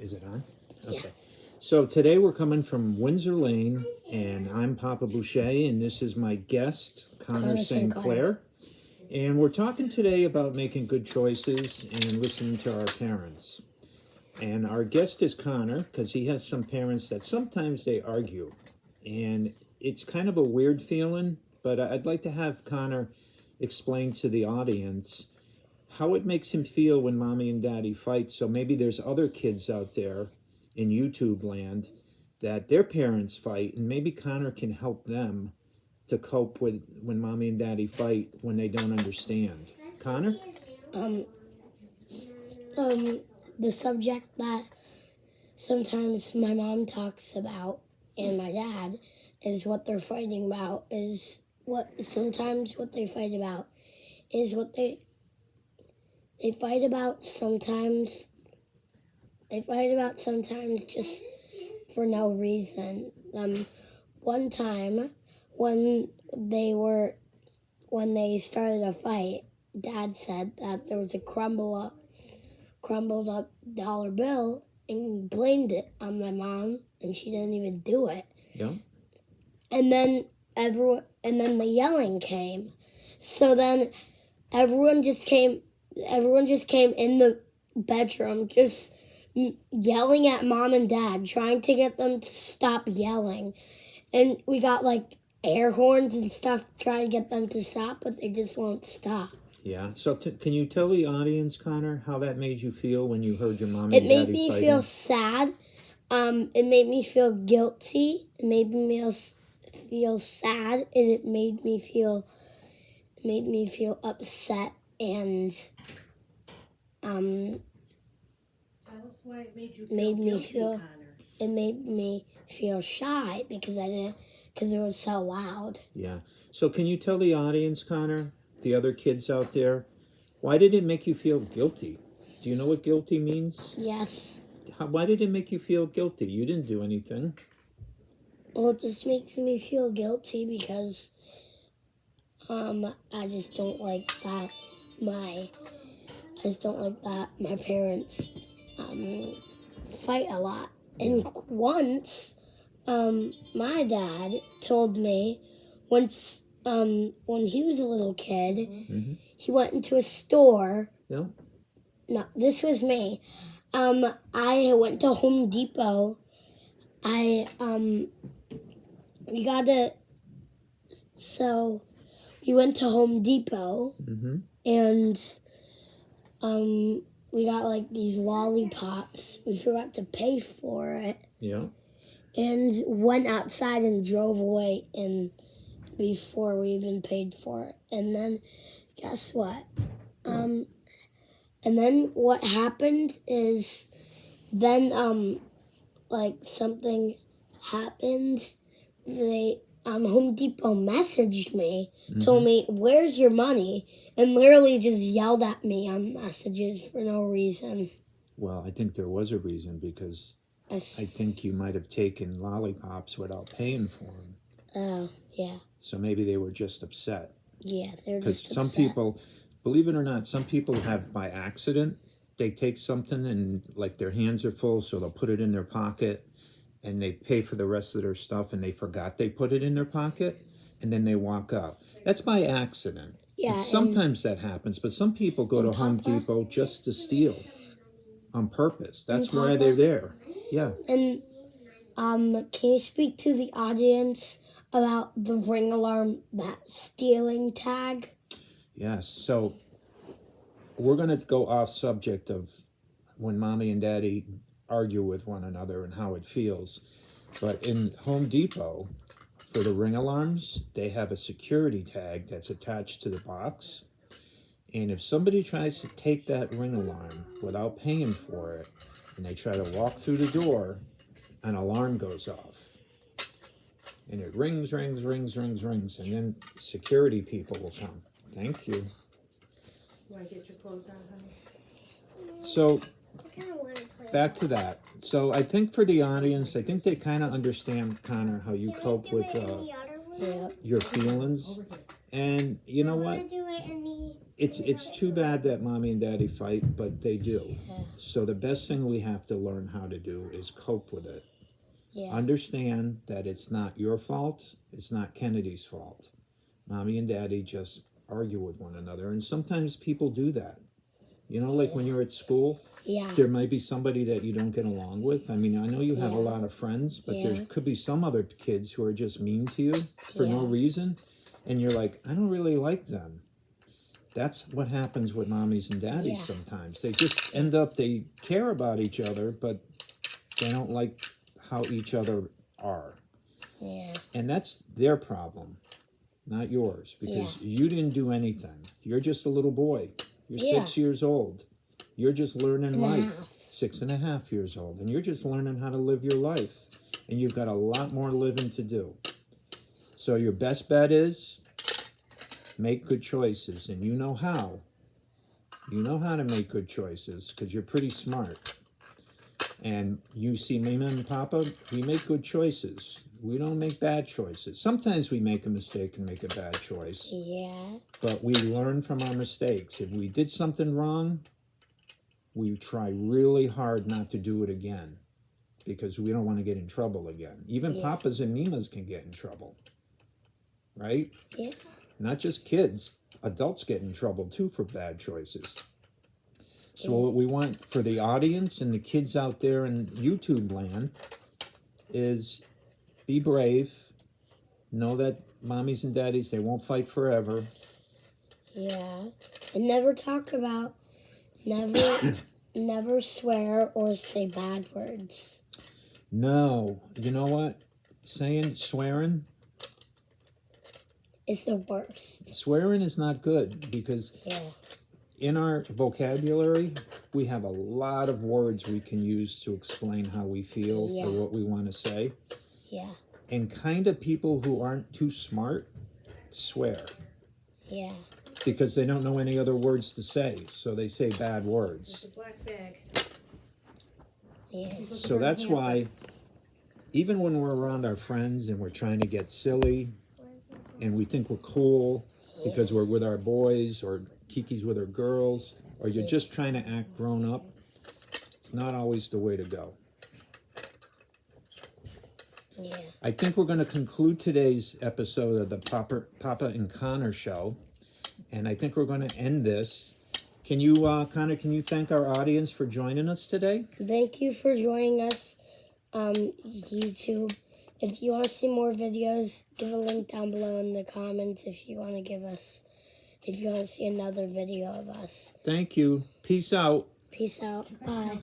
Is it on? Yeah. Okay. So today we're coming from Windsor Lane, and I'm Papa Boucher, and this is my guest, Connor St. Clair. And we're talking today about making good choices and listening to our parents. And our guest is Connor, because he has some parents that sometimes they argue. And it's kind of a weird feeling, but I'd like to have Connor explain to the audience how it makes him feel when mommy and daddy fight. So maybe there's other kids out there in YouTube land that their parents fight, and maybe Connor can help them to cope with when mommy and daddy fight when they don't understand. Connor? The subject that sometimes my mom talks about and my dad is what they're fighting about is what they fight about is what they fight about sometimes just for no reason. One time when they started a fight, Dad said that there was a crumbled up dollar bill and blamed it on my mom, and she didn't even do it. Yeah. And then the yelling came. So then everyone just came in the bedroom just yelling at mom and dad, trying to get them to stop yelling. And we got like air horns and stuff trying to get them to stop, but they just won't stop. Yeah. So can you tell the audience, Connor, how that made you feel when you heard your mom and It daddy made me fighting? feel sad. It made me feel guilty. It made me feel sad, and it made me feel upset, and Tell us why it made you feel guilty, Connor. It made me feel shy because it was so loud. Yeah. So can you tell the audience, Connor, the other kids out there, why did it make you feel guilty? Do you know what guilty means? Yes. Why did it make you feel guilty? You didn't do anything. Well, it just makes me feel guilty because I just don't like that my parents fight a lot. And once my dad told me once when he was a little kid, he went into a store. Yeah. No, this was me. I went to Home Depot. We went to Home Depot, and we got like these lollipops. We forgot to pay for it. Yeah. And went outside and drove away before we even paid for it. And then guess what? And then what happened is like something happened. Home Depot messaged me, told me, "Where's your money?" and literally just yelled at me on messages for no reason. Well, I think there was a reason, because I think you might have taken lollipops without paying for them. Oh, yeah. So maybe they were just upset. Yeah, they're Because just some upset. people, believe it or not, some people have by accident, they take something and like their hands are full, so they'll put it in their pocket and they pay for the rest of their stuff and they forgot they put it in their pocket and then they walk out. That's by accident. Yeah, And sometimes that happens, but some people go to Home Depot just to steal on purpose. That's why they're there. Yeah. And can you speak to the audience about the ring alarm, that stealing tag? Yes. So we're going to go off subject of when mommy and daddy argue with one another and how it feels. But in Home Depot, for the ring alarms, they have a security tag that's attached to the box. And if somebody tries to take that ring alarm without paying for it, and they try to walk through the door, an alarm goes off. And it rings, rings, rings, rings, rings, and then security people will come. Thank you. You want to get your clothes on, honey? So, back to that. So I think for the audience, I think they kind of understand, Connor, how you cope with your feelings. And you know what? it's too bad that mommy and daddy fight, but they do. Yeah. So the best thing we have to learn how to do is cope with it. Yeah. Understand that it's not your fault. It's not Kennedy's fault. Mommy and daddy just argue with one another. And sometimes people do that. You know, like when you're at school, Yeah. there might be somebody that you don't get along with. I mean, I know you have a Yeah. lot of friends, but Yeah. there could be some other kids who are just mean to you for no Yeah. reason. And you're like, I don't really like them. That's what happens with mommies and daddies Yeah. sometimes. They just end up, they care about each other, but they don't like how each other are. Yeah. And that's their problem, not yours, because you didn't do anything. You're just a little boy. You're Yeah. 6 years old. You're just learning And a life. half. 6.5 years old. And you're just learning how to live your life. And you've got a lot more living to do. So your best bet is make good choices. And you know how. You know how to make good choices because you're pretty smart. And you see me and Papa, we make good choices. We don't make bad choices. Sometimes we make a mistake and make a bad choice. Yeah. But we learn from our mistakes. If we did something wrong, we try really hard not to do it again because we don't want to get in trouble again. Even Yeah. Papas and Mimas can get in trouble, right? Yeah. Not just kids, adults get in trouble too for bad choices. So what we want for the audience and the kids out there in YouTube land is be brave. Know that mommies and daddies, they won't fight forever. Yeah. And never talk about, never swear or say bad words. No, you know what? Swearing It's the worst. is not good because Yeah. in our vocabulary, we have a lot of words we can use to explain how we feel Yeah. or what we want to say. Yeah. And kind of people who aren't too smart swear Yeah. because they don't know any other words to say. So they say bad words. It's a black bag. Yeah. So that's why even when we're around our friends and we're trying to get silly and we think we're cool because we're with our boys or Kiki's with her girls or you're just trying to act grown up, it's not always the way to go. Yeah. I think we're going to conclude today's episode of the Papa and Connor show. And I think we're going to end this. Can you, Connor, can you thank our audience for joining us today? Thank you for joining us, YouTube. If you want to see more videos, give a link down below in the comments if you want to see another video of us. Thank you. Peace out. Peace out. Bye.